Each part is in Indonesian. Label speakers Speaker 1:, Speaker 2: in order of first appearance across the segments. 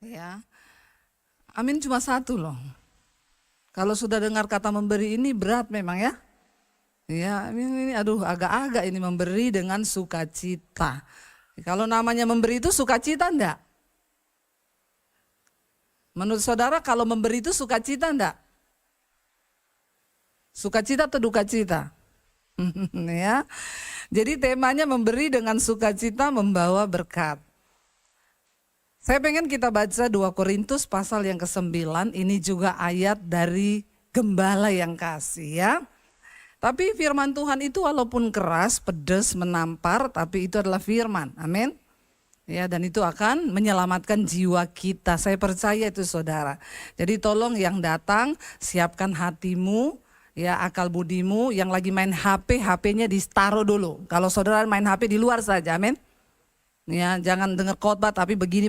Speaker 1: Ya, amin cuma satu loh. Kalau sudah dengar kata memberi ini berat memang ya. Ya, ini aduh agak-agak ini memberi dengan sukacita. Kalau namanya memberi itu sukacita enggak? Menurut saudara kalau memberi itu sukacita enggak? Sukacita atau duka cita? Ya. Jadi temanya memberi dengan sukacita membawa berkat. Saya pengen kita baca 2 Korintus pasal yang ke-9, ini juga ayat dari gembala yang kasih ya. Tapi firman Tuhan itu walaupun keras, pedas, menampar, tapi itu adalah firman. Amin. Ya, dan itu akan menyelamatkan jiwa kita. Saya percaya itu saudara. Jadi tolong yang datang siapkan hatimu, ya akal budimu. Yang lagi main HP, HP-nya ditaruh dulu. Kalau saudara main HP di luar saja, amin. Ya, jangan dengar khotbah tapi begini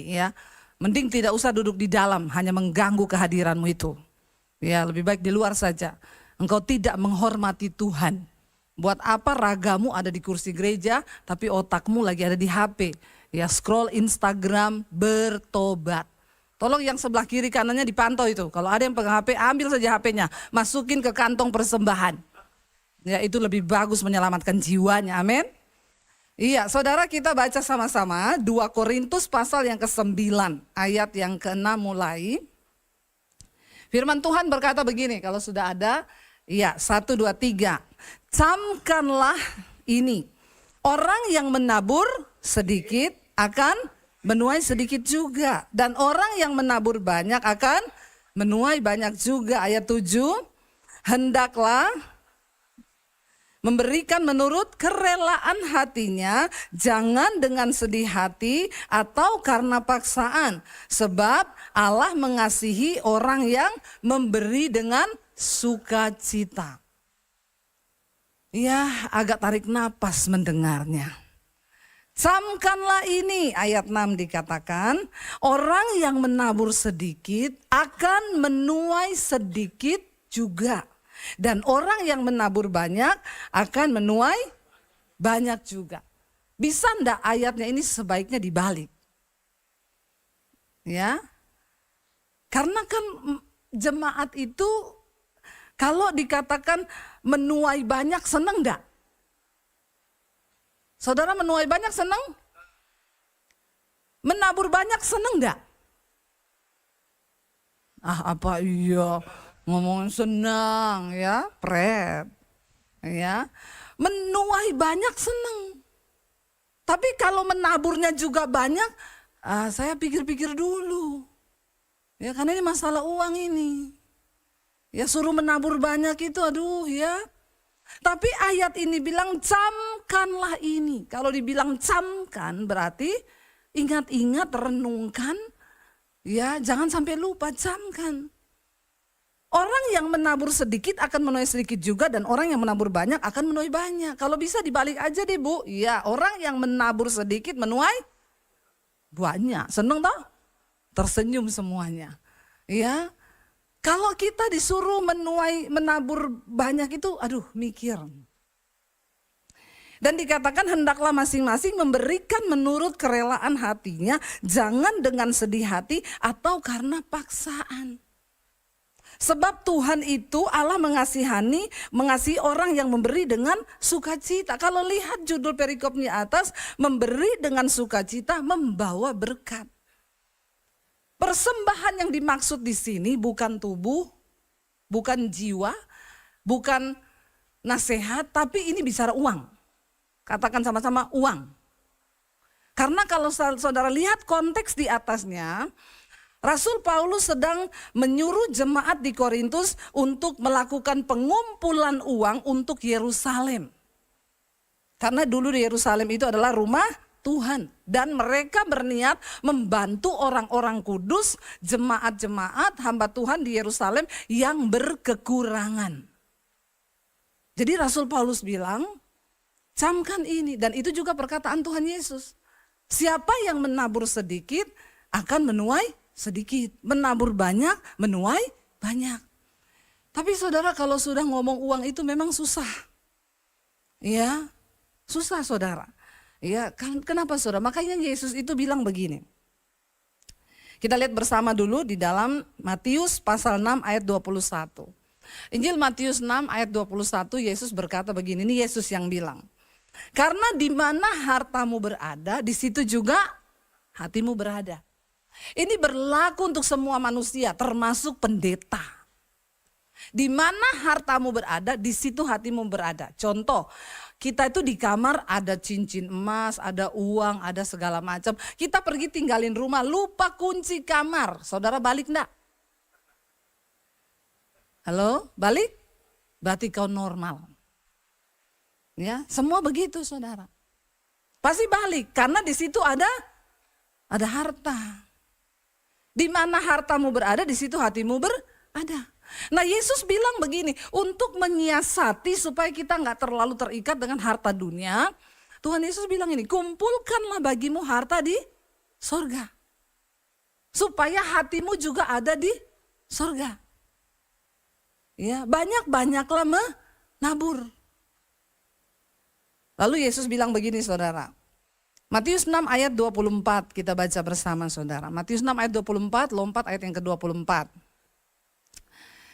Speaker 1: ya. Mending tidak usah duduk di dalam, hanya mengganggu kehadiranmu itu. Ya, lebih baik di luar saja. Engkau tidak menghormati Tuhan. Buat apa ragamu ada di kursi gereja, tapi otakmu lagi ada di HP. Ya, scroll Instagram, bertobat. Tolong yang sebelah kiri kanannya dipantau itu. Kalau ada yang pegang HP, ambil saja HP-nya. Masukin ke kantong persembahan. Ya, itu lebih bagus menyelamatkan jiwanya, amin. Iya, saudara kita baca sama-sama 2 Korintus pasal yang ke-9, ayat yang ke-6 mulai. Firman Tuhan berkata begini, kalau sudah ada, iya 1, 2, 3. Camkanlah ini, orang yang menabur sedikit akan menuai sedikit juga. Dan orang yang menabur banyak akan menuai banyak juga. Ayat 7, hendaklah memberikan menurut kerelaan hatinya, jangan dengan sedih hati atau karena paksaan. Sebab Allah mengasihi orang yang memberi dengan sukacita. Ya, agak tarik napas mendengarnya. Camkanlah ini, ayat 6 dikatakan, orang yang menabur sedikit akan menuai sedikit juga. Dan orang yang menabur banyak akan menuai banyak juga. Bisa enggak ayatnya ini sebaiknya dibalik? Ya. Karena kan jemaat itu kalau dikatakan menuai banyak senang enggak? Saudara menuai banyak senang? Menabur banyak senang enggak? Ah apa iya? Ngomong senang ya, pret. Ya. Menuai banyak senang. Tapi kalau menaburnya juga banyak, saya pikir-pikir dulu. Ya karena ini masalah uang ini. Ya suruh menabur banyak itu aduh ya. Tapi ayat ini bilang camkanlah ini. Kalau dibilang camkan berarti ingat-ingat, renungkan. Ya jangan sampai lupa, camkan. Orang yang menabur sedikit akan menuai sedikit juga, dan orang yang menabur banyak akan menuai banyak. Kalau bisa dibalik aja deh Bu. Ya, orang yang menabur sedikit menuai banyak. Seneng toh? Tersenyum semuanya. Ya. Kalau kita disuruh menabur banyak itu, aduh mikir. Dan dikatakan hendaklah masing-masing memberikan menurut kerelaan hatinya, jangan dengan sedih hati atau karena paksaan. Sebab Tuhan itu Allah mengasihi orang yang memberi dengan sukacita. Kalau lihat judul perikopnya atas, memberi dengan sukacita membawa berkat. Persembahan yang dimaksud di sini bukan tubuh, bukan jiwa, bukan nasihat, tapi ini bicara uang. Katakan sama-sama uang. Karena kalau saudara lihat konteks di atasnya, Rasul Paulus sedang menyuruh jemaat di Korintus untuk melakukan pengumpulan uang untuk Yerusalem. Karena dulu di Yerusalem itu adalah rumah Tuhan. Dan mereka berniat membantu orang-orang kudus, jemaat-jemaat, hamba Tuhan di Yerusalem yang berkekurangan. Jadi Rasul Paulus bilang, camkan ini. Dan itu juga perkataan Tuhan Yesus. Siapa yang menabur sedikit akan menuai sedikit, menabur banyak, menuai banyak. Tapi saudara kalau sudah ngomong uang itu memang susah. Ya, susah saudara. Ya, kenapa saudara? Makanya Yesus itu bilang begini. Kita lihat bersama dulu di dalam Matius pasal 6 ayat 21. Injil Matius 6 ayat 21, Yesus berkata begini, ini Yesus yang bilang. Karena di mana hartamu berada, di situ juga hatimu berada. Ini berlaku untuk semua manusia, termasuk pendeta. Di mana hartamu berada, di situ hatimu berada. Contoh, kita itu di kamar ada cincin emas, ada uang, ada segala macam. Kita pergi tinggalin rumah, lupa kunci kamar. Saudara balik enggak? Halo, balik? Berarti kau normal. Ya, semua begitu saudara. Pasti balik, karena di situ ada harta. Di mana hartamu berada, di situ hatimu berada. Nah Yesus bilang begini, untuk menyiasati supaya kita nggak terlalu terikat dengan harta dunia, Tuhan Yesus bilang ini, kumpulkanlah bagimu harta di sorga. Supaya hatimu juga ada di sorga. Ya, banyak-banyaklah menabur. Lalu Yesus bilang begini saudara, Matius 6 ayat 24 kita baca bersama saudara. Matius 6 ayat 24, lompat ayat yang ke-24.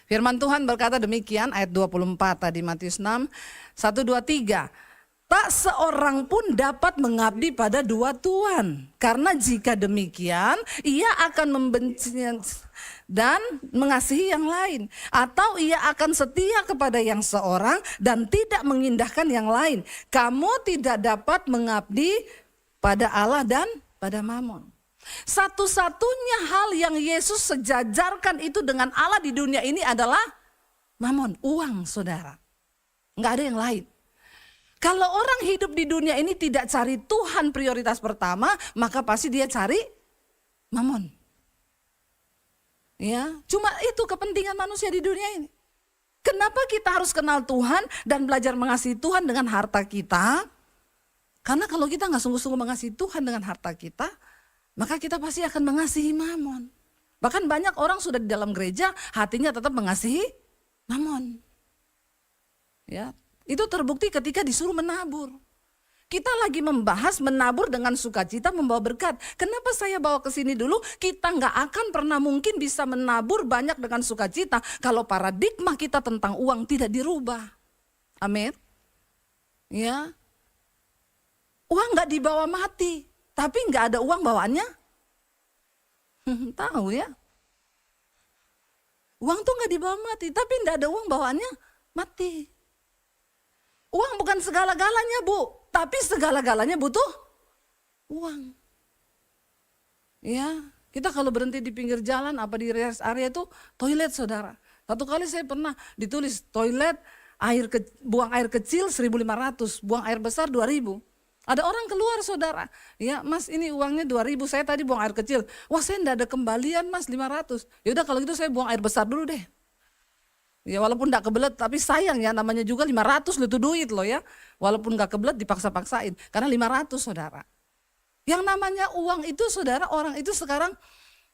Speaker 1: Firman Tuhan berkata demikian, ayat 24 tadi Matius 6, 1, 2, 3. Tak seorang pun dapat mengabdi pada dua tuan. Karena jika demikian, ia akan membenci dan mengasihi yang lain. Atau ia akan setia kepada yang seorang dan tidak mengindahkan yang lain. Kamu tidak dapat mengabdi pada Allah dan pada Mamon. Satu-satunya hal yang Yesus sejajarkan itu dengan Allah di dunia ini adalah Mamon, uang saudara. Enggak ada yang lain. Kalau orang hidup di dunia ini tidak cari Tuhan prioritas pertama, maka pasti dia cari Mamon. Ya, cuma itu kepentingan manusia di dunia ini. Kenapa kita harus kenal Tuhan dan belajar mengasihi Tuhan dengan harta kita? Karena kalau kita nggak sungguh-sungguh mengasihi Tuhan dengan harta kita, maka kita pasti akan mengasihi Mamon. Bahkan banyak orang sudah di dalam gereja, hatinya tetap mengasihi Mamon. Ya, itu terbukti ketika disuruh menabur. Kita lagi membahas menabur dengan sukacita membawa berkat. Kenapa saya bawa ke sini dulu? Kita nggak akan pernah mungkin bisa menabur banyak dengan sukacita kalau paradigma kita tentang uang tidak dirubah. Amin. Ya, uang nggak dibawa mati. Tapi nggak ada uang bawaannya, tahu ya. Uang tuh nggak dibawa mati, tapi nggak ada uang bawaannya mati. Uang bukan segala-galanya bu, tapi segala-galanya butuh uang. Ya, kita kalau berhenti di pinggir jalan, apa di rest area itu toilet saudara. Satu kali saya pernah ditulis toilet buang air kecil 1.500, buang air besar 2.000. Ada orang keluar saudara, ya mas ini uangnya 2.000, saya tadi buang air kecil. Wah saya enggak ada kembalian mas 500. Yaudah kalau gitu saya buang air besar dulu deh. Ya walaupun enggak kebelet tapi sayang ya namanya juga 500 itu duit loh ya. Walaupun enggak kebelet dipaksa-paksain karena 500 saudara. Yang namanya uang itu saudara, orang itu sekarang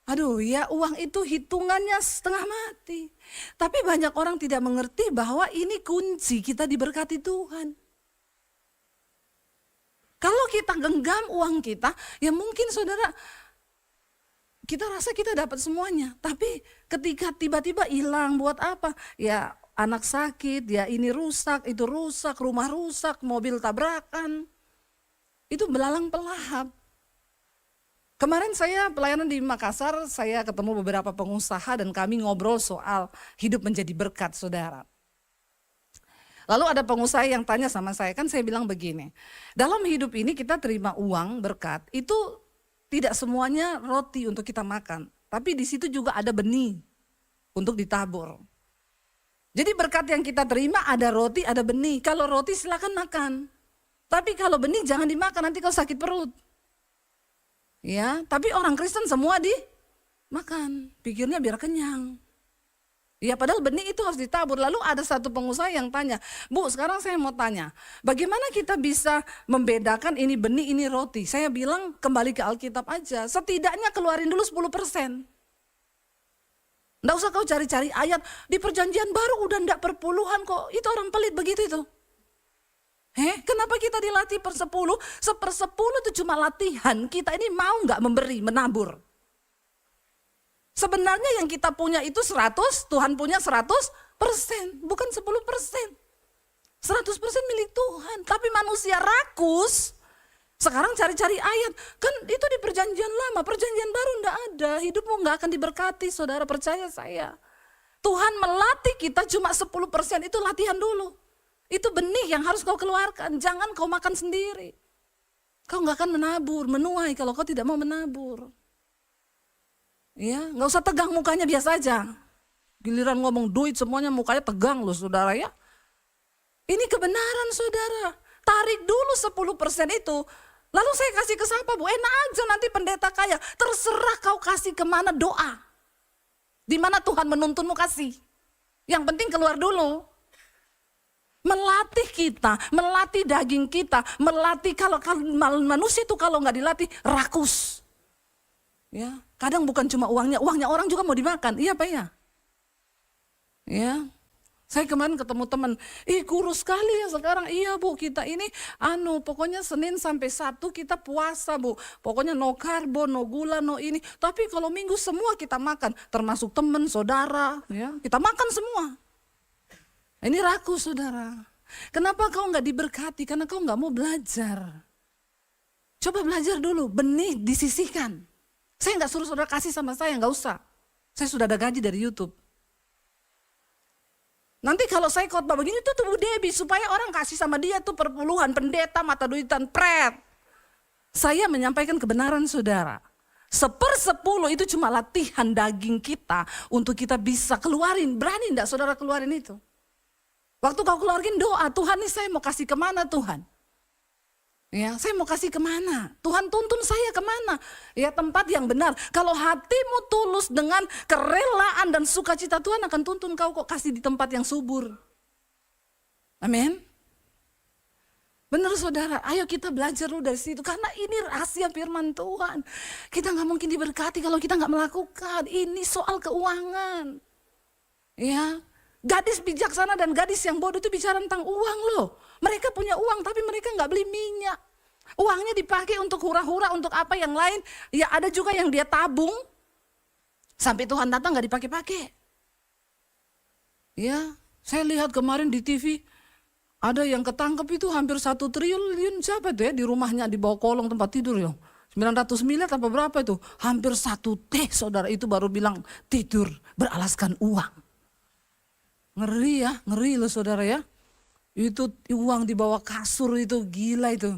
Speaker 1: aduh ya uang itu hitungannya setengah mati. Tapi banyak orang tidak mengerti bahwa ini kunci kita diberkati Tuhan. Kalau kita genggam uang kita, ya mungkin saudara, kita rasa kita dapat semuanya. Tapi ketika tiba-tiba hilang buat apa? Ya anak sakit, ya ini rusak, itu rusak, rumah rusak, mobil tabrakan. Itu belalang pelahap. Kemarin saya pelayanan di Makassar, saya ketemu beberapa pengusaha dan kami ngobrol soal hidup menjadi berkat saudara. Lalu ada pengusaha yang tanya sama saya, kan saya bilang begini, dalam hidup ini kita terima uang berkat, itu tidak semuanya roti untuk kita makan. Tapi di situ juga ada benih untuk ditabur. Jadi berkat yang kita terima ada roti, ada benih. Kalau roti silakan makan. Tapi kalau benih jangan dimakan, nanti kau sakit perut. Ya, tapi orang Kristen semua dimakan, pikirnya biar kenyang. Ya padahal benih itu harus ditabur. Lalu ada satu pengusaha yang tanya, Bu sekarang saya mau tanya, bagaimana kita bisa membedakan ini benih, ini roti? Saya bilang kembali ke Alkitab aja, setidaknya keluarin dulu 10%. Nggak usah kau cari-cari ayat, di perjanjian baru udah nggak perpuluhan kok, itu orang pelit begitu itu. Kenapa kita dilatih per 10? Seper 10 itu cuma latihan, kita ini mau nggak memberi, menabur. Sebenarnya yang kita punya itu 100, Tuhan punya 100%, bukan 10%. 100% milik Tuhan, tapi manusia rakus. Sekarang cari-cari ayat, kan itu di perjanjian lama, perjanjian baru enggak ada. Hidupmu enggak akan diberkati, saudara, percaya saya. Tuhan melatih kita cuma 10%, itu latihan dulu. Itu benih yang harus kau keluarkan, jangan kau makan sendiri. Kau enggak akan menabur, menuai kalau kau tidak mau menabur. Ya, enggak usah tegang mukanya, biasa aja. Giliran ngomong duit semuanya mukanya tegang loh, saudara ya. Ini kebenaran, saudara. Tarik dulu 10% itu. Lalu saya kasih ke siapa, Bu? Enak aja nanti pendeta kaya. Terserah kau kasih kemana, doa. Di mana Tuhan menuntunmu kasih. Yang penting keluar dulu. Melatih kita, melatih daging kita, melatih kalau manusia itu kalau nggak dilatih rakus. Ya, kadang bukan cuma uangnya orang juga mau dimakan. Iya Pak ya? Ya. Saya kemarin ketemu teman, kurus sekali ya sekarang. Iya Bu, kita ini pokoknya Senin sampai Sabtu kita puasa Bu. Pokoknya no karbo, no gula, no ini. Tapi kalau Minggu semua kita makan, termasuk teman, saudara, ya. Kita makan semua. Ini rakus, saudara. Kenapa kau nggak diberkati? Karena kau nggak mau belajar. Coba belajar dulu, benih disisihkan. Saya nggak suruh saudara kasih sama saya, nggak usah. Saya sudah ada gaji dari YouTube. Nanti kalau saya khotbah begini tuh Bu Debbie, supaya orang kasih sama dia tuh perpuluhan, pendeta, mata duitan, pret. Saya menyampaikan kebenaran saudara. 1/10 itu cuma latihan daging kita untuk kita bisa keluarin. Berani enggak saudara keluarin itu? Waktu kau keluarin doa, Tuhan nih saya mau kasih kemana Tuhan? Ya, saya mau kasih kemana? Tuhan tuntun saya kemana? Ya tempat yang benar. Kalau hatimu tulus dengan kerelaan dan sukacita, Tuhan akan tuntun kau kok kasih di tempat yang subur. Amin. Benar saudara, ayo kita belajar dulu dari situ. Karena ini rahasia firman Tuhan. Kita gak mungkin diberkati kalau kita gak melakukan. Ini soal keuangan. Ya, gadis bijaksana dan gadis yang bodoh itu bicara tentang uang loh. Mereka punya uang tapi mereka gak beli minyak. Uangnya dipakai untuk hura-hura, untuk apa yang lain. Ya ada juga yang dia tabung. Sampai Tuhan datang gak dipakai-pakai. Ya, saya lihat kemarin di TV. Ada yang ketangkep itu hampir 1 triliun. Siapa itu ya di rumahnya di bawah kolong tempat tidur ya. 900 miliar apa berapa itu. Hampir 1 T saudara itu baru bilang tidur beralaskan uang. Ngeri ya, ngeri loh saudara ya. Itu uang di bawah kasur itu gila itu.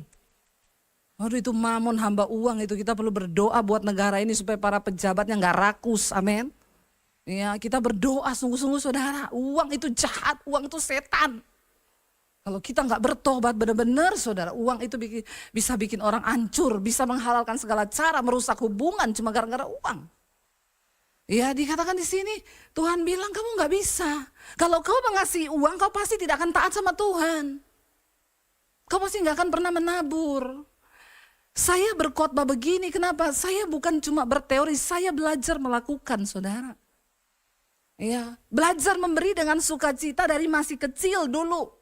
Speaker 1: Aduh itu mamon hamba uang itu, kita perlu berdoa buat negara ini supaya para pejabatnya gak rakus, amin. Ya kita berdoa sungguh-sungguh saudara, uang itu jahat, uang itu setan. Kalau kita gak bertobat benar-benar saudara, uang itu bisa bikin orang hancur, bisa menghalalkan segala cara, merusak hubungan cuma gara-gara uang. Ya dikatakan di sini Tuhan bilang kamu nggak bisa. Kalau kau mengasihi uang, kau pasti tidak akan taat sama Tuhan. Kau pasti nggak akan pernah menabur. Saya berkhotbah begini, kenapa? Saya bukan cuma berteori, saya belajar melakukan, saudara. Ya, belajar memberi dengan sukacita dari masih kecil dulu.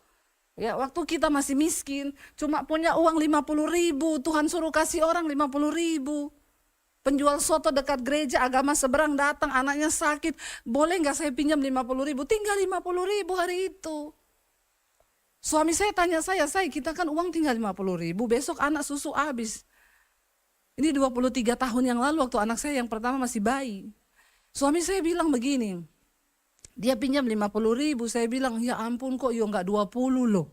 Speaker 1: Ya, waktu kita masih miskin, cuma punya uang 50.000, Tuhan suruh kasih orang 50.000. Penjual soto dekat gereja agama seberang datang, anaknya sakit. Boleh gak saya pinjam 50.000? Tinggal 50.000 hari itu. Suami saya tanya saya kita kan uang tinggal 50.000, besok anak susu habis. Ini 23 tahun yang lalu waktu anak saya yang pertama masih bayi. Suami saya bilang begini, dia pinjam 50.000, saya bilang ya ampun kok yo gak 20 loh.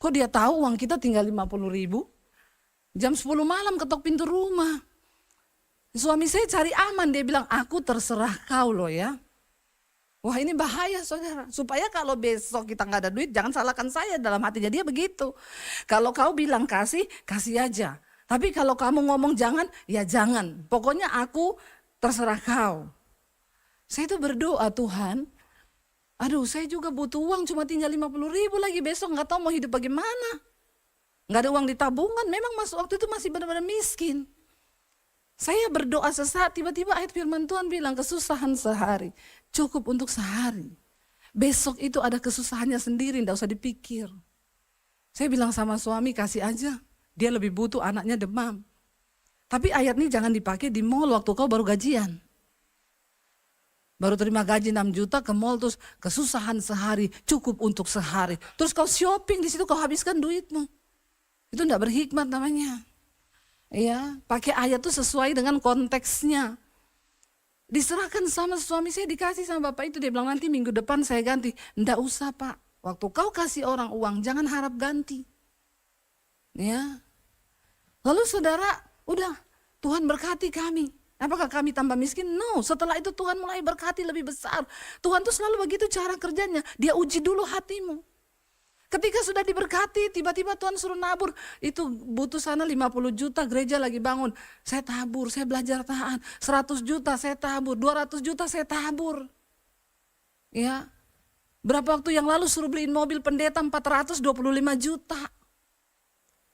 Speaker 1: Kok dia tahu uang kita tinggal 50.000? Jam 10 malam ketok pintu rumah. Suami saya cari aman, dia bilang aku terserah kau loh ya. Wah ini bahaya saudara, supaya kalau besok kita gak ada duit jangan salahkan saya, dalam hatinya dia begitu. Kalau kau bilang kasih, kasih aja. Tapi kalau kamu ngomong jangan, ya jangan. Pokoknya aku terserah kau. Saya itu berdoa Tuhan, aduh saya juga butuh uang cuma tinggal 50.000 lagi, besok gak tahu mau hidup bagaimana. Gak ada uang di tabungan, memang waktu itu masih benar-benar miskin. Saya berdoa sesaat, tiba-tiba ayat firman Tuhan bilang kesusahan sehari, cukup untuk sehari. Besok itu ada kesusahannya sendiri, enggak usah dipikir. Saya bilang sama suami, kasih aja, dia lebih butuh, anaknya demam. Tapi ayat ini jangan dipakai di mall waktu kau baru gajian. Baru terima gaji 6 juta ke mall terus kesusahan sehari, cukup untuk sehari. Terus kau shopping di situ kau habiskan duitmu. Itu enggak berhikmat namanya. Ya, pakai ayat itu sesuai dengan konteksnya. Diserahkan sama suami saya, dikasih sama bapak itu, dia bilang nanti minggu depan saya ganti. Enggak usah Pak, waktu kau kasih orang uang jangan harap ganti. Ya. Lalu saudara, udah Tuhan berkati kami. Apakah kami tambah miskin? No, setelah itu Tuhan mulai berkati lebih besar. Tuhan tuh selalu begitu cara kerjanya, dia uji dulu hatimu. Ketika sudah diberkati, tiba-tiba Tuhan suruh nabur. Itu butuh sana 50 juta, gereja lagi bangun. Saya tabur, saya belajar taat. 100 juta saya tabur, 200 juta saya tabur. Ya, berapa waktu yang lalu suruh beliin mobil pendeta 425 juta.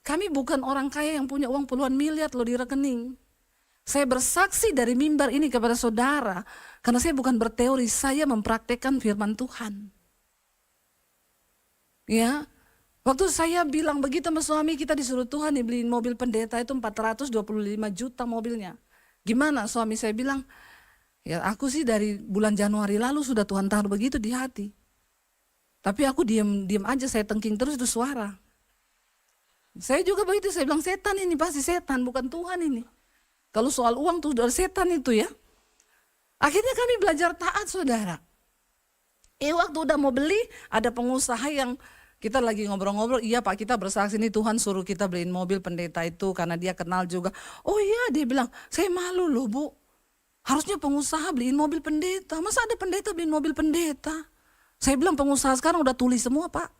Speaker 1: Kami bukan orang kaya yang punya uang puluhan miliar loh di rekening. Saya bersaksi dari mimbar ini kepada saudara, karena saya bukan berteori, saya mempraktekkan firman Tuhan. Ya, waktu saya bilang begitu sama suami, kita disuruh Tuhan dibeliin mobil pendeta itu 425 juta mobilnya. Gimana suami saya bilang, ya aku sih dari bulan Januari lalu sudah Tuhan taruh begitu di hati. Tapi aku diam aja, saya tengking terus itu suara. Saya juga begitu, saya bilang setan ini, pasti setan, bukan Tuhan ini. Kalau soal uang tuh dari setan itu ya. Akhirnya kami belajar taat saudara. Waktu udah mau beli, ada pengusaha yang kita lagi ngobrol-ngobrol, iya Pak kita bersaksi nih Tuhan suruh kita beliin mobil pendeta itu karena dia kenal juga. Oh iya, dia bilang, saya malu loh Bu. Harusnya pengusaha beliin mobil pendeta, masa ada pendeta beliin mobil pendeta? Saya bilang pengusaha sekarang udah tuli semua Pak.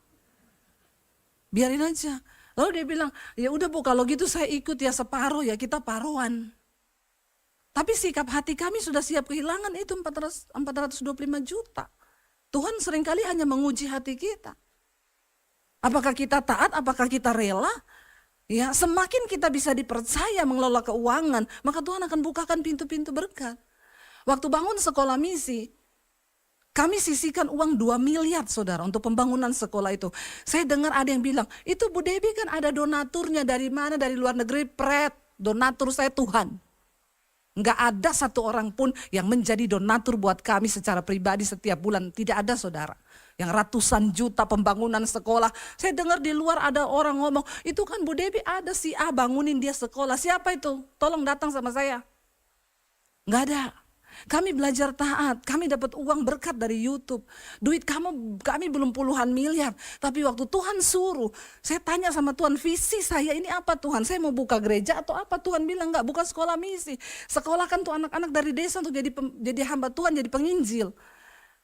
Speaker 1: Biarin aja. Lalu dia bilang, ya udah Bu kalau gitu saya ikut ya separuh ya, kita paruhan. Tapi sikap hati kami sudah siap kehilangan itu 425 juta. Tuhan seringkali hanya menguji hati kita. Apakah kita taat, apakah kita rela? Ya, semakin kita bisa dipercaya mengelola keuangan, maka Tuhan akan bukakan pintu-pintu berkat. Waktu bangun sekolah misi, kami sisihkan uang 2 miliar saudara untuk pembangunan sekolah itu. Saya dengar ada yang bilang, itu Bu Debbie kan ada donaturnya dari mana, dari luar negeri, donatur saya Tuhan. Enggak ada satu orang pun yang menjadi donatur buat kami secara pribadi setiap bulan. Tidak ada saudara. Yang ratusan juta pembangunan sekolah. Saya dengar di luar ada orang ngomong, itu kan Bu Debbie ada si A bangunin dia sekolah. Siapa itu? Tolong datang sama saya. Enggak ada. Kami belajar taat, kami dapat uang berkat dari YouTube. Duit kami belum puluhan miliar. Tapi waktu Tuhan suruh, saya tanya sama Tuhan, visi saya ini apa Tuhan? Saya mau buka gereja atau apa? Tuhan bilang enggak, bukan sekolah misi. Sekolah kan tuh anak-anak dari desa untuk jadi hamba Tuhan, jadi penginjil.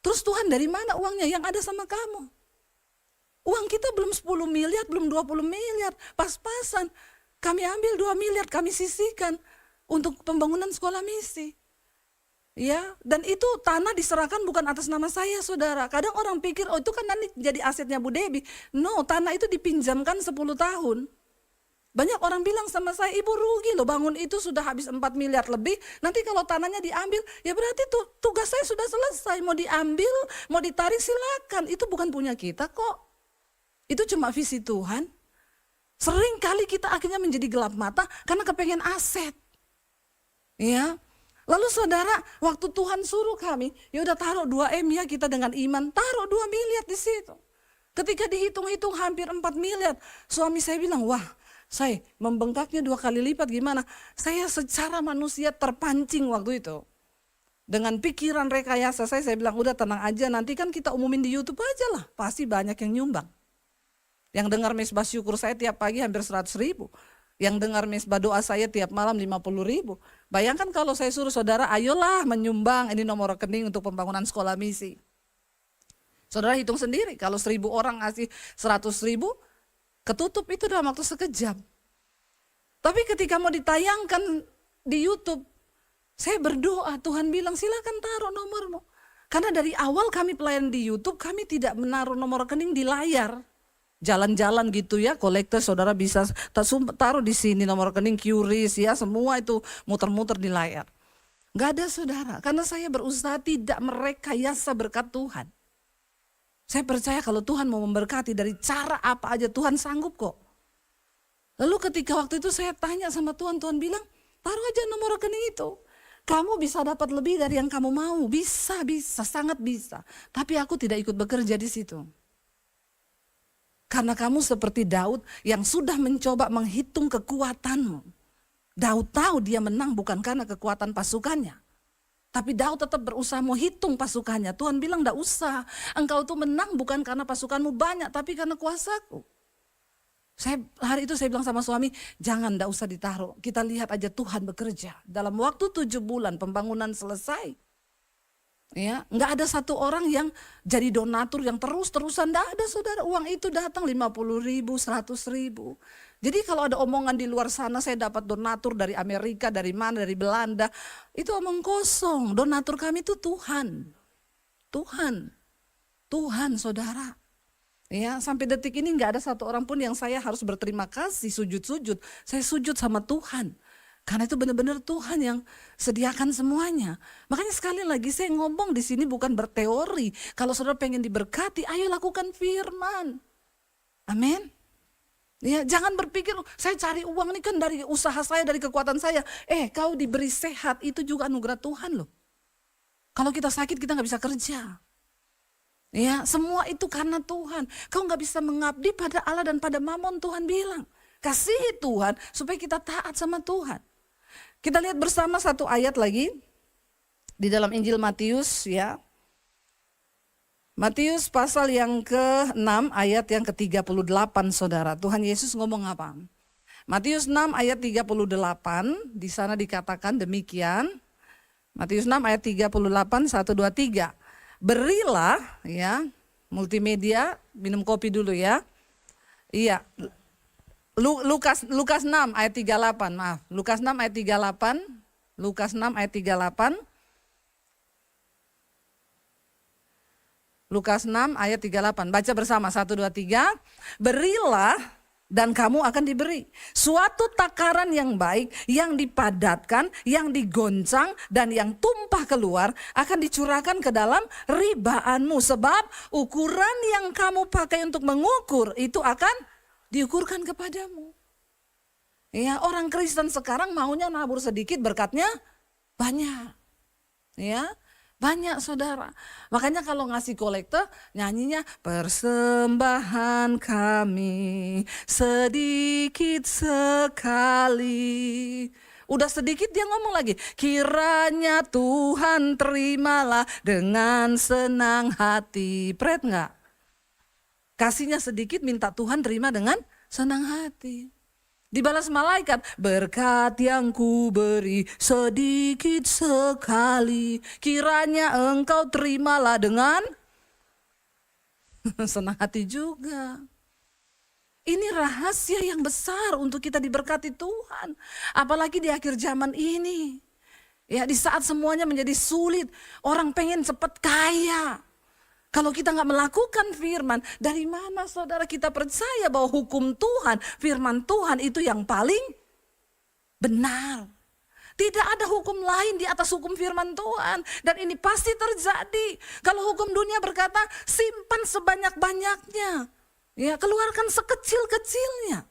Speaker 1: Terus Tuhan dari mana uangnya yang ada sama kamu? Uang kita belum 10 miliar, belum 20 miliar. Pas-pasan, kami ambil 2 miliar, kami sisihkan untuk pembangunan sekolah misi. Ya, dan itu tanah diserahkan bukan atas nama saya saudara. Kadang orang pikir, oh itu kan nanti jadi asetnya Bu Debbie. No, tanah itu dipinjamkan 10 tahun. Banyak orang bilang sama saya, ibu rugi loh bangun itu sudah habis 4 miliar lebih. Nanti kalau tanahnya diambil, ya berarti tugas saya sudah selesai. Mau diambil, mau ditarik silakan. Itu bukan punya kita kok. Itu cuma visi Tuhan. Sering kali kita akhirnya menjadi gelap mata karena kepengen aset. Ya. Lalu saudara, waktu Tuhan suruh kami, ya udah taruh 2M ya kita dengan iman, taruh 2 miliar di situ. Ketika dihitung-hitung hampir 4 miliar, suami saya bilang, wah saya membengkaknya 2 kali lipat gimana? Saya secara manusia terpancing waktu itu. Dengan pikiran rekayasa saya bilang udah tenang aja, nanti kan kita umumin di YouTube aja lah, pasti banyak yang nyumbang. Yang dengar mesbah syukur saya tiap pagi hampir 100.000. Yang dengar mesbah doa saya tiap malam 50.000. Bayangkan kalau saya suruh saudara, ayolah menyumbang ini nomor rekening untuk pembangunan sekolah misi. Saudara hitung sendiri, kalau 1.000 orang ngasih 100.000, ketutup itu dalam waktu sekejap. Tapi ketika mau ditayangkan di YouTube, saya berdoa, Tuhan bilang silakan taruh nomormu. Karena dari awal kami pelayan di YouTube, kami tidak menaruh nomor rekening di layar. Jalan-jalan gitu ya, kolektor saudara bisa taruh di sini nomor rekening QRIS ya, semua itu muter-muter di layar. Gak ada saudara, karena saya berusaha tidak merekayasa berkat Tuhan. Saya percaya kalau Tuhan mau memberkati dari cara apa aja Tuhan sanggup kok. Lalu ketika waktu itu saya tanya sama Tuhan, Tuhan bilang taruh aja nomor rekening itu. Kamu bisa dapat lebih dari yang kamu mau. Bisa, sangat bisa. Tapi aku tidak ikut bekerja di situ. Karena kamu seperti Daud yang sudah mencoba menghitung kekuatanmu. Daud tahu dia menang bukan karena kekuatan pasukannya. Tapi Daud tetap berusaha mau hitung pasukannya. Tuhan bilang enggak usah. Engkau tuh menang bukan karena pasukanmu banyak, tapi karena kuasaku. Hari itu saya bilang sama suami, jangan enggak usah ditaruh. Kita lihat aja Tuhan bekerja. Dalam waktu 7 bulan pembangunan selesai. Ya, enggak ada satu orang yang jadi donatur yang terus-terusan. Enggak ada saudara, uang itu datang 50.000, 100.000. Jadi kalau ada omongan di luar sana saya dapat donatur dari Amerika, dari mana, dari Belanda. Itu omong kosong, donatur kami itu Tuhan. Tuhan saudara. Ya, sampai detik ini enggak ada satu orang pun yang saya harus berterima kasih, sujud-sujud. Saya sujud sama Tuhan. Karena itu benar-benar Tuhan yang sediakan semuanya. Makanya sekali lagi saya ngomong di sini bukan berteori. Kalau saudara pengen diberkati, ayo lakukan firman. Amin. Ya, jangan berpikir saya cari uang ini kan dari usaha saya, dari kekuatan saya. Kau diberi sehat itu juga anugerah Tuhan loh. Kalau kita sakit kita nggak bisa kerja. Ya, semua itu karena Tuhan. Kau nggak bisa mengabdi pada Allah dan pada Mamon, Tuhan bilang. Kasihi Tuhan supaya kita taat sama Tuhan. Kita lihat bersama satu ayat lagi di dalam Injil Matius ya. Matius pasal yang ke-6 ayat yang ke-38 saudara. Tuhan Yesus ngomong apa? Matius 6 ayat 38 di sana dikatakan demikian. Matius 6 ayat 38 1 2 3. Berilah ya, multimedia, minum kopi dulu ya. Iya. Lukas 6 ayat 38, maaf. Lukas 6 ayat 38. Lukas 6 ayat 38. Lukas 6 ayat 38, baca bersama 1, 2, 3. Berilah dan kamu akan diberi. Suatu takaran yang baik, yang dipadatkan, yang digoncang dan yang tumpah keluar akan dicurahkan ke dalam ribaanmu. Sebab ukuran yang kamu pakai untuk mengukur itu akan diukurkan kepadamu. Ya, orang Kristen sekarang maunya nabur sedikit berkatnya banyak. Ya. Banyak saudara. Makanya kalau ngasih kolekte nyanyinya persembahan kami sedikit sekali. Udah sedikit dia ngomong lagi. Kiranya Tuhan terimalah dengan senang hati. Pret enggak? Kasihnya sedikit minta Tuhan terima dengan senang hati. Dibalas malaikat, berkat yang ku beri sedikit sekali, kiranya engkau terimalah dengan senang hati juga. Ini rahasia yang besar untuk kita diberkati Tuhan. Apalagi di akhir zaman ini. Ya, di saat semuanya menjadi sulit, orang pengen cepat kaya. Kalau kita nggak melakukan firman, dari mana saudara kita percaya bahwa hukum Tuhan, firman Tuhan itu yang paling benar. Tidak ada hukum lain di atas hukum firman Tuhan. Dan ini pasti terjadi. Kalau hukum dunia berkata, simpan sebanyak-banyaknya. Ya, keluarkan sekecil-kecilnya.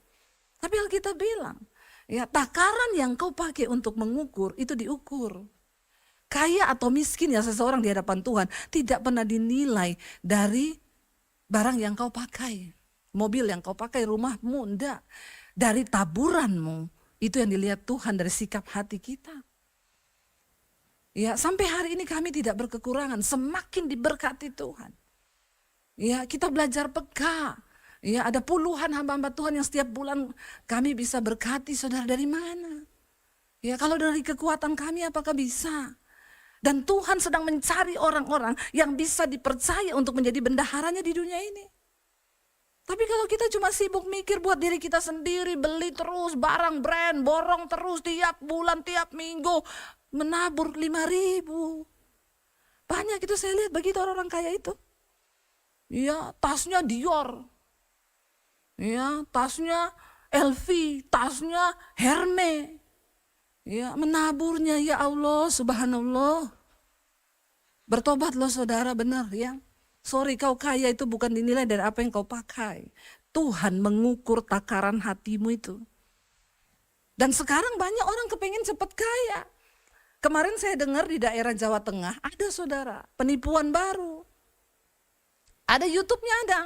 Speaker 1: Tapi Alkitab bilang, ya, takaran yang kau pakai untuk mengukur, itu diukur. Kaya atau miskin ya seseorang di hadapan Tuhan tidak pernah dinilai dari barang yang kau pakai. Mobil yang kau pakai, rumahmu, enggak. Dari taburanmu, itu yang dilihat Tuhan dari sikap hati kita. Ya, sampai hari ini kami tidak berkekurangan, semakin diberkati Tuhan. Ya, kita belajar peka. Ya, ada puluhan hamba-hamba Tuhan yang setiap bulan kami bisa berkati, saudara, dari mana? Ya, kalau dari kekuatan kami apakah bisa? Dan Tuhan sedang mencari orang-orang yang bisa dipercaya untuk menjadi bendaharanya di dunia ini. Tapi kalau kita cuma sibuk mikir buat diri kita sendiri, beli terus barang brand, borong terus tiap bulan, tiap minggu, menabur 5.000. Banyak itu saya lihat begitu orang-orang kaya itu. Ya, tasnya Dior. Ya, tasnya LV, tasnya Hermes. Ya, menaburnya ya Allah, subhanallah. Bertobatlah saudara, benar ya. Sorry, kau kaya itu bukan dinilai dari apa yang kau pakai. Tuhan mengukur takaran hatimu itu. Dan sekarang banyak orang kepengen cepat kaya. Kemarin saya dengar di daerah Jawa Tengah ada saudara, penipuan baru. Ada YouTube-nya ada.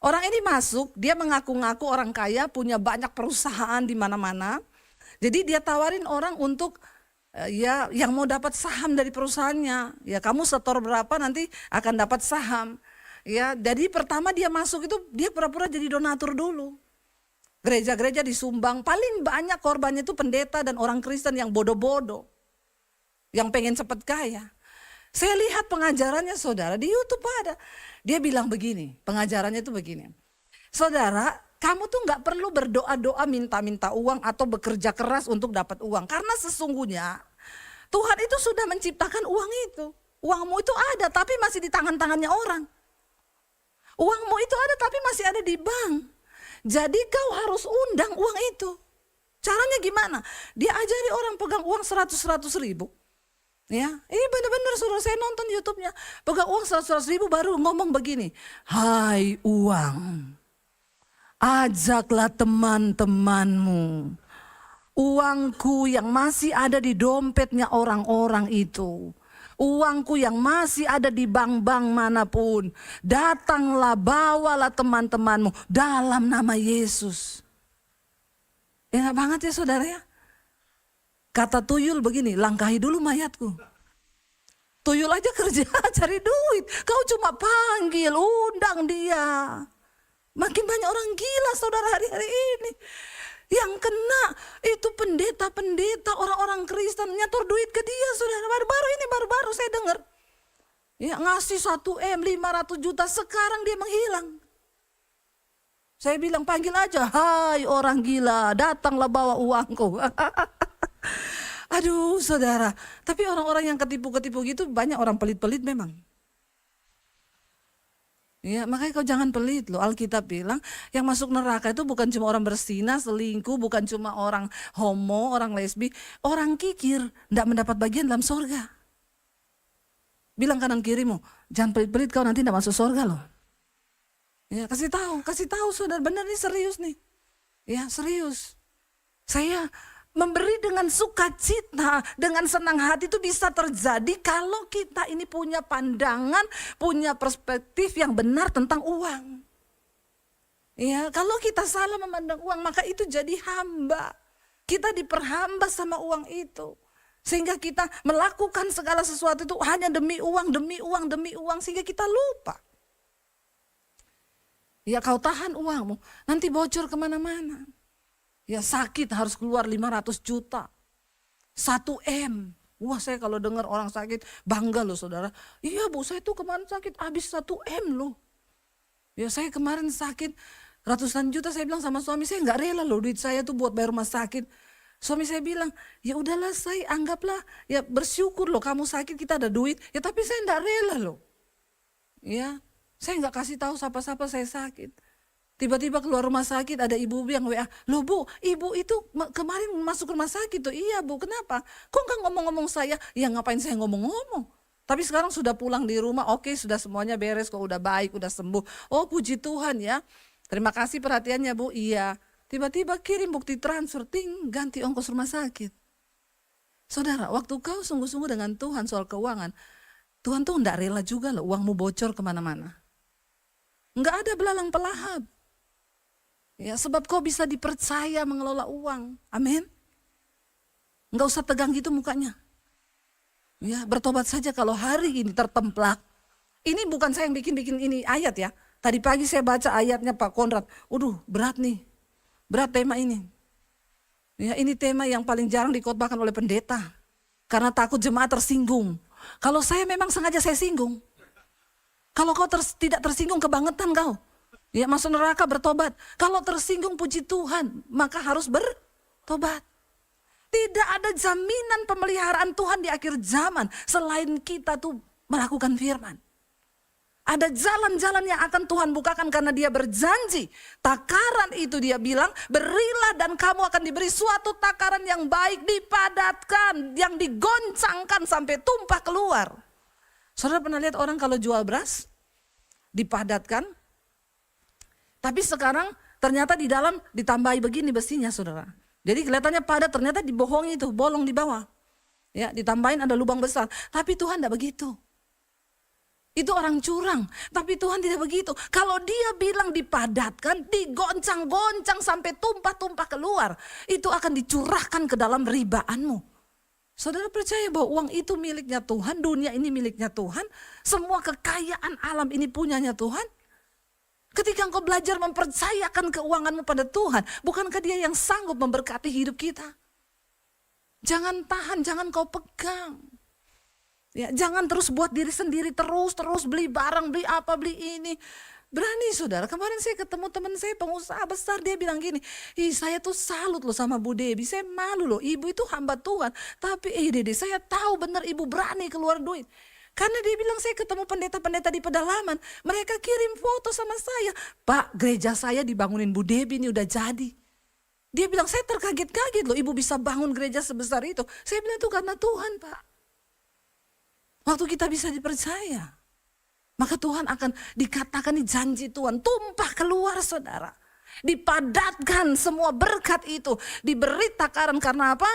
Speaker 1: Orang ini masuk, dia mengaku-ngaku orang kaya, punya banyak perusahaan di mana-mana. Jadi dia tawarin orang untuk ya yang mau dapat saham dari perusahaannya. Ya kamu setor berapa nanti akan dapat saham. Ya, jadi pertama dia masuk itu dia pura-pura jadi donatur dulu. Gereja-gereja disumbang, paling banyak korbannya itu pendeta dan orang Kristen yang bodoh-bodoh. Yang pengen cepat kaya. Saya lihat pengajarannya saudara di YouTube ada. Dia bilang begini, pengajarannya itu begini. Saudara, kamu tuh gak perlu berdoa-doa minta-minta uang atau bekerja keras untuk dapat uang. Karena sesungguhnya Tuhan itu sudah menciptakan uang itu. Uangmu itu ada tapi masih di tangan-tangannya orang. Uangmu itu ada tapi masih ada di bank. Jadi kau harus undang uang itu. Caranya gimana? Dia ajari orang pegang uang 100 ribu. Ya, ini benar-benar saudara, saya nonton YouTube-nya. Pegang uang 100 ribu baru ngomong begini. Hai uang, ajaklah teman-temanmu. Uangku yang masih ada di dompetnya orang-orang itu. Uangku yang masih ada di bank-bank manapun. Datanglah, bawalah teman-temanmu dalam nama Yesus. Enak banget ya saudara ya. Kata tuyul begini, langkahi dulu mayatku. Tuyul aja kerja cari duit. Kau cuma panggil, undang dia. Makin banyak orang gila saudara hari-hari ini. Yang kena itu pendeta-pendeta, orang-orang Kristen nyetor duit ke dia saudara. Baru-baru saya dengar. Ya ngasih 1M 500 juta, sekarang dia menghilang. Saya bilang panggil aja, hai orang gila, datanglah bawa uangku. Aduh saudara, tapi orang-orang yang ketipu-ketipu gitu banyak orang pelit-pelit memang. Ya, makanya kau jangan pelit loh. Alkitab bilang yang masuk neraka itu bukan cuma orang berzina, selingkuh, bukan cuma orang homo, orang lesbi, orang kikir tidak mendapat bagian dalam sorga. Bilang kanan kirimu, jangan pelit-pelit kau nanti tidak masuk sorga loh. Ya, kasih tahu saudara, benar nih serius nih. Ya serius. Saya memberi dengan sukacita, dengan senang hati itu bisa terjadi kalau kita ini punya pandangan, punya perspektif yang benar tentang uang. Ya, kalau kita salah memandang uang, maka itu jadi hamba. Kita diperhamba sama uang itu. Sehingga kita melakukan segala sesuatu itu hanya demi uang, sehingga kita lupa. Ya kau tahan uangmu, nanti bocor kemana-mana. Ya sakit harus keluar 500 juta. 1M. Wah saya kalau dengar orang sakit bangga loh saudara. Iya bu, saya tuh kemarin sakit habis 1M loh. Ya saya kemarin sakit ratusan juta, saya bilang sama suami saya nggak rela loh duit saya tuh buat bayar rumah sakit. Suami saya bilang ya udahlah saya anggaplah ya bersyukur loh kamu sakit kita ada duit. Ya tapi saya nggak rela loh. Ya saya nggak kasih tahu siapa-siapa saya sakit. Tiba-tiba keluar rumah sakit ada ibu yang WA, loh bu, ibu itu kemarin masuk rumah sakit tuh. Iya bu, kenapa? Kok nggak ngomong-ngomong saya? Ya ngapain saya ngomong-ngomong? Tapi sekarang sudah pulang di rumah, oke sudah semuanya beres kok, udah baik, udah sembuh. Oh puji Tuhan ya, terima kasih perhatiannya bu, iya. Tiba-tiba kirim bukti transfer, ganti ongkos rumah sakit. Saudara, waktu kau sungguh-sungguh dengan Tuhan soal keuangan, Tuhan tuh nggak rela juga loh uangmu bocor kemana-mana. Nggak ada belalang pelahap. Ya, sebab kau bisa dipercaya mengelola uang. Amin. Enggak usah tegang gitu mukanya. Ya, bertobat saja kalau hari ini tertemplak. Ini bukan saya yang bikin ini ayat ya. Tadi pagi saya baca ayatnya Pak Konrad. Berat nih. Berat tema ini. Ya, ini tema yang paling jarang dikhotbahkan oleh pendeta. Karena takut jemaat tersinggung. Kalau saya memang sengaja saya singgung. Kalau kau tidak tersinggung kebangetan kau. Ya masuk neraka bertobat. Kalau tersinggung puji Tuhan, maka harus bertobat. Tidak ada jaminan pemeliharaan Tuhan di akhir zaman selain kita tuh melakukan firman. Ada jalan-jalan yang akan Tuhan bukakan karena dia berjanji. Takaran itu dia bilang, berilah dan kamu akan diberi suatu takaran yang baik, dipadatkan, yang digoncangkan sampai tumpah keluar. Saudara pernah lihat orang kalau jual beras, dipadatkan, tapi sekarang ternyata di dalam ditambahi begini besinya saudara. Jadi kelihatannya padat, ternyata dibohongi itu, bolong di bawah. Ya, ditambahin ada lubang besar. Tapi Tuhan tidak begitu. Itu orang curang, tapi Tuhan tidak begitu. Kalau dia bilang dipadatkan, digoncang-goncang sampai tumpah-tumpah keluar, itu akan dicurahkan ke dalam ribaanmu. Saudara percaya bahwa uang itu miliknya Tuhan, dunia ini miliknya Tuhan, semua kekayaan alam ini punyanya Tuhan? Ketika engkau belajar mempercayakan keuanganmu pada Tuhan, bukankah Dia yang sanggup memberkati hidup kita? Jangan tahan, jangan kau pegang. Ya, jangan terus buat diri sendiri, terus beli barang, beli apa, beli ini. Berani saudara, kemarin saya ketemu teman saya pengusaha besar, dia bilang gini, saya tuh salut loh sama Bu Debbie, saya malu loh, ibu itu hamba Tuhan. Tapi Dede, saya tahu benar ibu berani keluar duit. Karena dia bilang saya ketemu pendeta-pendeta di pedalaman, mereka kirim foto sama saya. Pak, gereja saya dibangunin Bu Debbie ini udah jadi. Dia bilang saya terkaget-kaget loh, ibu bisa bangun gereja sebesar itu. Saya bilang itu karena Tuhan, Pak. Waktu kita bisa dipercaya, maka Tuhan akan dikatakan di janji Tuhan, tumpah keluar saudara. Dipadatkan semua berkat itu, diberi takaran karena apa?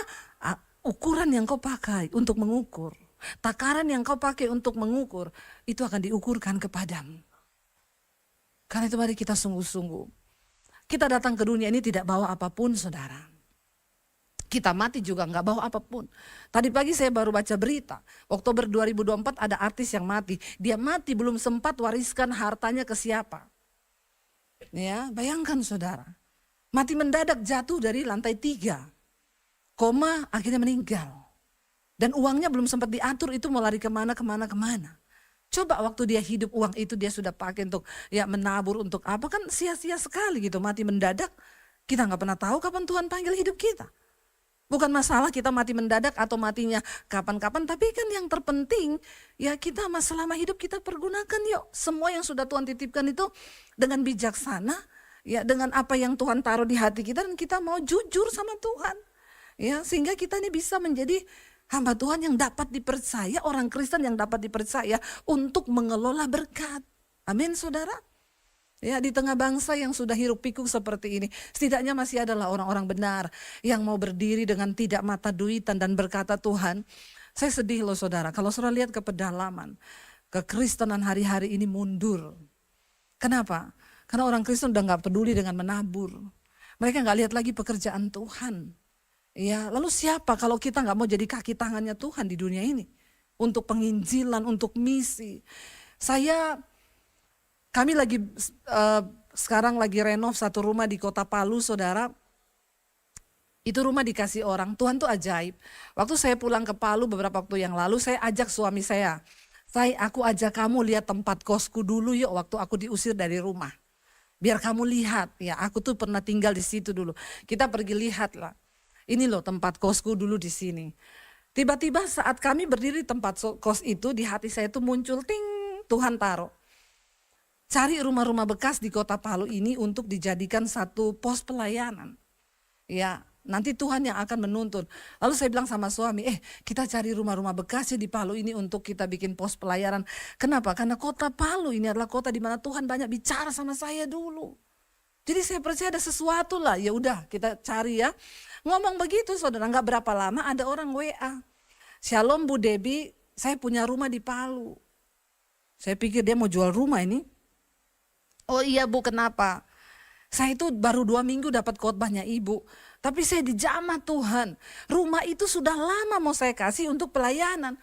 Speaker 1: Ukuran yang kau pakai untuk mengukur, takaran yang kau pakai untuk mengukur, itu akan diukurkan kepadamu. Karena itu mari kita sungguh-sungguh. Kita datang ke dunia ini tidak bawa apapun saudara. Kita mati juga nggak bawa apapun. Tadi pagi saya baru baca berita, Oktober 2024 ada artis yang mati. Dia mati belum sempat wariskan hartanya ke siapa. Ya, bayangkan saudara. Mati mendadak jatuh dari lantai 3. Koma akhirnya meninggal. Dan uangnya belum sempat diatur itu mau lari kemana. Coba waktu dia hidup uang itu dia sudah pakai untuk ya menabur untuk apa, kan sia-sia sekali gitu, mati mendadak. Kita nggak pernah tahu kapan Tuhan panggil hidup kita. Bukan masalah kita mati mendadak atau matinya kapan-kapan, tapi kan yang terpenting ya kita selama hidup kita pergunakan yuk semua yang sudah Tuhan titipkan itu dengan bijaksana, ya dengan apa yang Tuhan taruh di hati kita, dan kita mau jujur sama Tuhan. Ya, sehingga kita ini bisa menjadi hamba Tuhan yang dapat dipercaya, orang Kristen yang dapat dipercaya untuk mengelola berkat. Amin saudara. Ya, di tengah bangsa yang sudah hiruk pikuk seperti ini, setidaknya masih adalah orang-orang benar yang mau berdiri dengan tidak mata duitan dan berkata, Tuhan, saya sedih loh saudara, kalau saudara lihat ke pedalaman, kekristenan hari-hari ini mundur. Kenapa? Karena orang Kristen udah gak peduli dengan menabur. Mereka gak lihat lagi pekerjaan Tuhan. Ya, lalu siapa kalau kita gak mau jadi kaki tangannya Tuhan di dunia ini? Untuk penginjilan, untuk misi. Kami lagi sekarang lagi renov satu rumah di kota Palu saudara. Itu rumah dikasih orang, Tuhan tuh ajaib. Waktu saya pulang ke Palu beberapa waktu yang lalu, saya ajak suami saya. Aku ajak kamu lihat tempat kosku dulu yuk waktu aku diusir dari rumah. Biar kamu lihat, ya aku tuh pernah tinggal di situ dulu. Kita pergi lihat lah. Ini loh tempat kosku dulu di sini. Tiba-tiba saat kami berdiri di tempat kos itu, di hati saya tuh muncul ting, Tuhan taruh. Cari rumah-rumah bekas di kota Palu ini untuk dijadikan satu pos pelayanan. Ya, nanti Tuhan yang akan menuntun. Lalu saya bilang sama suami, kita cari rumah-rumah bekas di Palu ini untuk kita bikin pos pelayanan. Kenapa? Karena kota Palu ini adalah kota di mana Tuhan banyak bicara sama saya dulu. Jadi saya percaya ada sesuatu lah, ya udah kita cari ya. Ngomong begitu saudara, nggak berapa lama ada orang WA. Shalom Bu Debbie, saya punya rumah di Palu. Saya pikir dia mau jual rumah ini. Oh iya Bu, kenapa? Saya itu baru 2 minggu dapat khotbahnya Ibu. Tapi saya dijamah Tuhan. Rumah itu sudah lama mau saya kasih untuk pelayanan.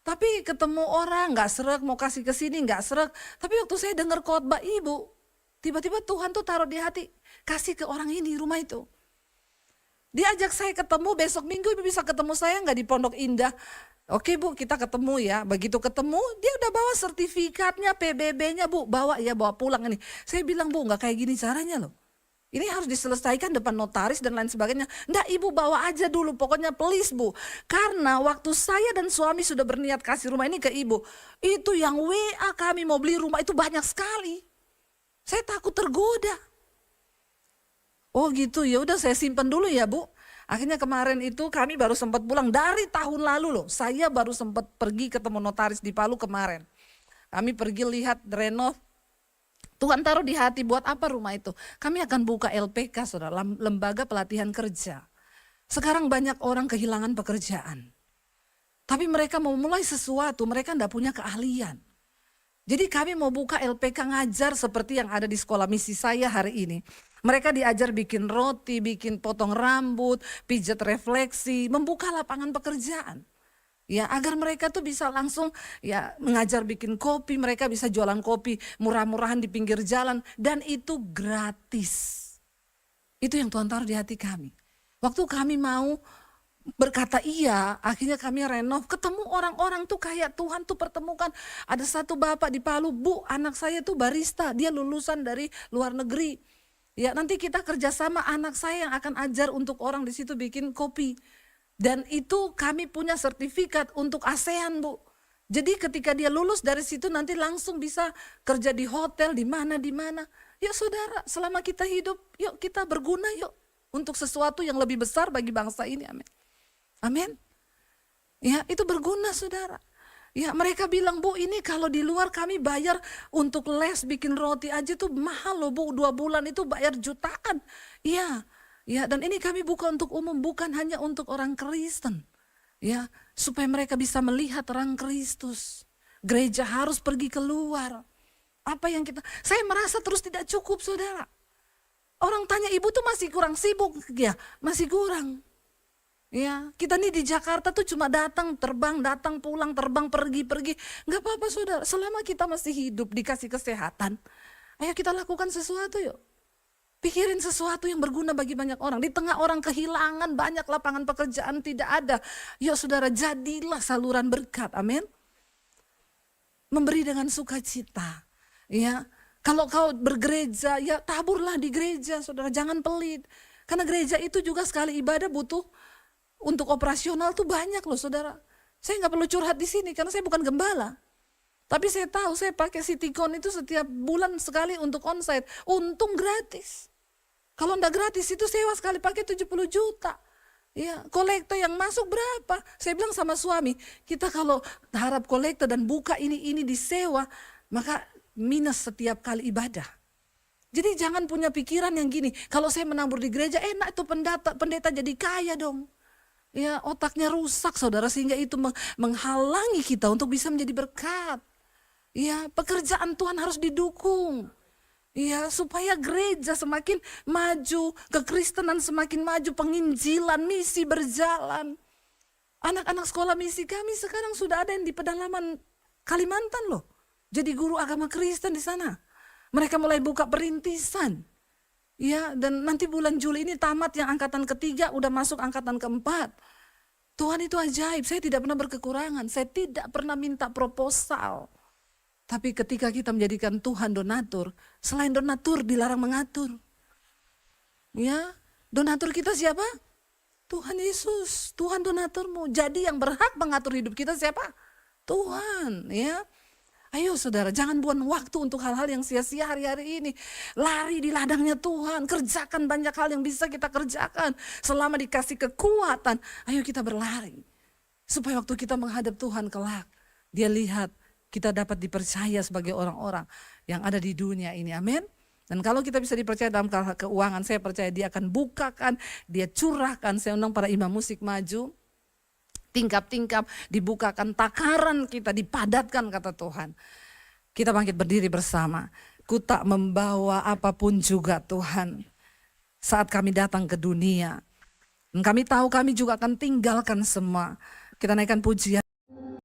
Speaker 1: Tapi ketemu orang gak sreg, mau kasih ke sini gak sreg. Tapi waktu saya dengar khotbah Ibu, tiba-tiba Tuhan tuh taruh di hati, kasih ke orang ini rumah itu. Dia ajak saya ketemu, besok minggu Ibu bisa ketemu saya gak di Pondok Indah? Oke Bu, kita ketemu ya. Begitu ketemu, dia udah bawa sertifikatnya, PBB-nya Bu, bawa pulang ini. Saya bilang Bu, nggak kayak gini caranya loh. Ini harus diselesaikan depan notaris dan lain sebagainya. Nggak, Ibu bawa aja dulu, pokoknya please Bu. Karena waktu saya dan suami sudah berniat kasih rumah ini ke Ibu, itu yang WA kami mau beli rumah itu banyak sekali. Saya takut tergoda. Oh gitu, ya udah saya simpan dulu ya Bu. Akhirnya kemarin itu kami baru sempat pulang dari tahun lalu loh. Saya baru sempat pergi ketemu notaris di Palu kemarin. Kami pergi lihat renov. Tuhan taruh di hati buat apa rumah itu. Kami akan buka LPK saudara, lembaga pelatihan kerja. Sekarang banyak orang kehilangan pekerjaan. Tapi mereka mau mulai sesuatu, mereka tidak punya keahlian. Jadi kami mau buka LPK ngajar seperti yang ada di sekolah misi saya hari ini. Mereka diajar bikin roti, bikin potong rambut, pijat refleksi, membuka lapangan pekerjaan. Ya, agar mereka tuh bisa langsung ya mengajar bikin kopi, mereka bisa jualan kopi murah-murahan di pinggir jalan dan itu gratis. Itu yang Tuhan taruh di hati kami. Waktu kami mau berkata iya, akhirnya kami renov, ketemu orang-orang tuh kayak Tuhan tuh pertemukan. Ada satu bapak di Palu, Bu, anak saya tuh barista, dia lulusan dari luar negeri. Ya, nanti kita kerjasama, anak saya yang akan ajar untuk orang di situ bikin kopi. Dan itu kami punya sertifikat untuk ASEAN, Bu. Jadi ketika dia lulus dari situ nanti langsung bisa kerja di hotel, di mana. Yuk saudara, selama kita hidup, yuk kita berguna yuk. Untuk sesuatu yang lebih besar bagi bangsa ini, amin. Amin. Ya, itu berguna saudara. Ya, mereka bilang, Bu, ini kalau di luar kami bayar untuk les bikin roti aja tuh mahal loh, Bu. 2 bulan itu bayar jutaan. Iya, ya, dan ini kami buka untuk umum, bukan hanya untuk orang Kristen. Ya, supaya mereka bisa melihat terang Kristus. Gereja harus pergi keluar. Apa yang saya merasa terus tidak cukup saudara. Orang tanya, ibu tuh masih kurang sibuk, ya masih kurang. Ya, kita nih di Jakarta tuh cuma datang pulang, terbang, pergi. Nggak apa-apa saudara, selama kita masih hidup, dikasih kesehatan, ayo kita lakukan sesuatu yuk. Pikirin sesuatu yang berguna bagi banyak orang. Di tengah orang kehilangan, banyak lapangan pekerjaan tidak ada. Yuk saudara, jadilah saluran berkat, amin. Memberi dengan sukacita. Ya, kalau kau bergereja, ya taburlah di gereja saudara, jangan pelit. Karena gereja itu juga sekali ibadah butuh untuk operasional tuh banyak loh saudara. Saya nggak perlu curhat di sini karena saya bukan gembala. Tapi saya tahu saya pakai Citycon itu setiap bulan sekali untuk onsite. Untung gratis. Kalau enggak gratis itu sewa sekali pakai 70 juta. Ya, kolektor yang masuk berapa? Saya bilang sama suami, kita kalau harap kolektor dan buka ini disewa, maka minus setiap kali ibadah. Jadi jangan punya pikiran yang gini, kalau saya menabur di gereja enak itu pendeta jadi kaya dong. Ya, otaknya rusak saudara, sehingga itu menghalangi kita untuk bisa menjadi berkat. Ya, pekerjaan Tuhan harus didukung. Ya, supaya gereja semakin maju, kekristenan semakin maju, penginjilan, misi berjalan. Anak-anak sekolah misi kami sekarang sudah ada yang di pedalaman Kalimantan loh. Jadi guru agama Kristen di sana. Mereka mulai buka perintisan. Ya, dan nanti bulan Juli ini tamat yang angkatan ketiga, udah masuk angkatan keempat. Tuhan itu ajaib, saya tidak pernah berkekurangan, saya tidak pernah minta proposal. Tapi ketika kita menjadikan Tuhan donatur, selain donatur dilarang mengatur. Ya, donatur kita siapa? Tuhan Yesus, Tuhan donaturmu. Jadi yang berhak mengatur hidup kita siapa? Tuhan, ya. Ayo saudara, jangan buang waktu untuk hal-hal yang sia-sia hari-hari ini. Lari di ladangnya Tuhan, kerjakan banyak hal yang bisa kita kerjakan. Selama dikasih kekuatan, ayo kita berlari. Supaya waktu kita menghadap Tuhan kelak, Dia lihat kita dapat dipercaya sebagai orang-orang yang ada di dunia ini, amin. Dan kalau kita bisa dipercaya dalam keuangan, saya percaya Dia akan bukakan, Dia curahkan. Saya undang para imam musik maju. Tingkap-tingkap dibukakan, takaran kita dipadatkan kata Tuhan. Kita bangkit berdiri bersama. Ku tak membawa apapun juga Tuhan saat kami datang ke dunia. Dan kami tahu kami juga akan tinggalkan semua. Kita naikkan pujian.